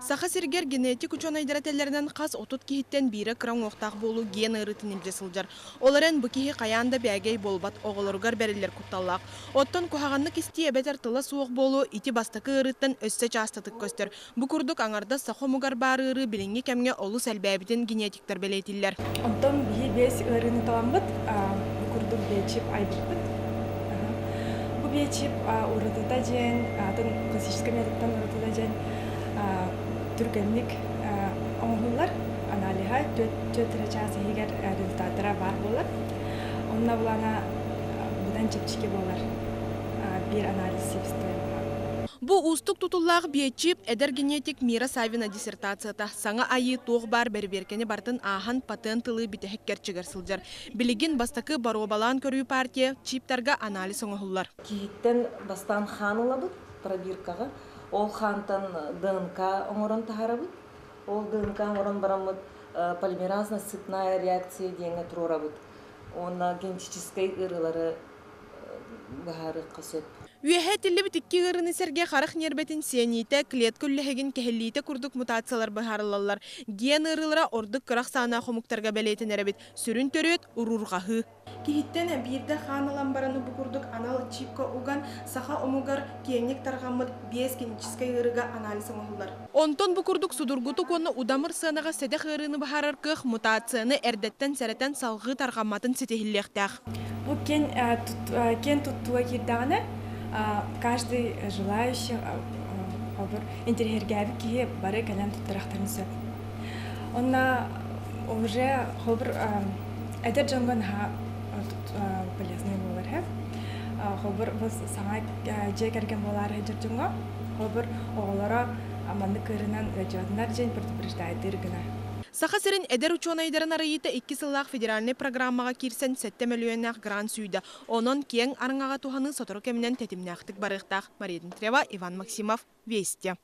Саха сиргер генетик учонайдырателлеринен қас отут кихиттен бире кыран оқтақ болу ген ырытын илже сылжар. Оларен бұ кихи қаянда бәгей болбат оғылыргар бәрілер құтталлақ. Оттон кухағанны кисти эбетер тыла суық болу ити бастакы ырыттан өссе частатык көстер. Бұ күрдік аңарда сахомугар бары ыры билинги кемге олу сәлбәбітін генетиктер белейтиллер. Онтон бихи бес ырыны таламбыт, бұ күрдік бечіп айбытбыт. Бұ бечіп ұрытыда жен, классический методтан ұрытыда жен түргенлік оңғылар аналиға төттірі часы егер результаттыра бар болар. Онна бұлана бұдан чепчіке болар бір анализ сепсті. Бу устук тутуллағы биетчип эдер генетик Мира Савина диссертацията саңа айы тоғы бар берберкені бартын ахан патентылы бітехеккер чигер сылжар. Билигин бастакы баруабалан көрүү партия чиптарға анализ оңғылар. Киіттен бастан ханылы бұд пробиркаға. Ол хантан ДНК оңырын тахарабыд. Ол ДНК оңырын барамыд полимеразна сытная реакция дейінгі тұрорабыд. Онна генетической ырылары бағары қасет. Үйәхе тілі бітікке ғырыны сәрге қарық нербетін сианиті, клет күлліхеген кәхіллейті күрдік мутациялар бағарылалар. Ген ырылара ордық қырақ сана қомуқтарға бәлейтін әрәбет. Сүрін төрет ұрурғағы. Кихиттен бірді ханылан бараны бұ күрдік анал чипка уган саха омугар киеңнек тарғамыд бес генетическай ырыға анализ оңғылар. Онтон бұ күрдік судургуту коны удамыр сынаға седех ырыны бағарар кық мутацияны әрдеттен сәреттен салғы тарғаматын сетехіллектәқ. Бұл кен туттуа кердағына каждый желающий интерьергәбі кие бары кәлән туттырақтарын сөп. Онна уже хобыр әдер жоңған полезный болар. Хобыр біз саңа жек әрген болар әдер жоңға. Хобыр оғылара аманды көрінен жадынар жен предупреждайды іргіна. Саха сирин эдер учонайдарын арайыта 2 сыллақ федеральный программаға кирсен 7 миллионнақ грант сүйді. Онон кең арыңаға туханы сотору кемінен тетімнәқтік барықтақ. Мария Дмитриева, Иван Максимов, Вести.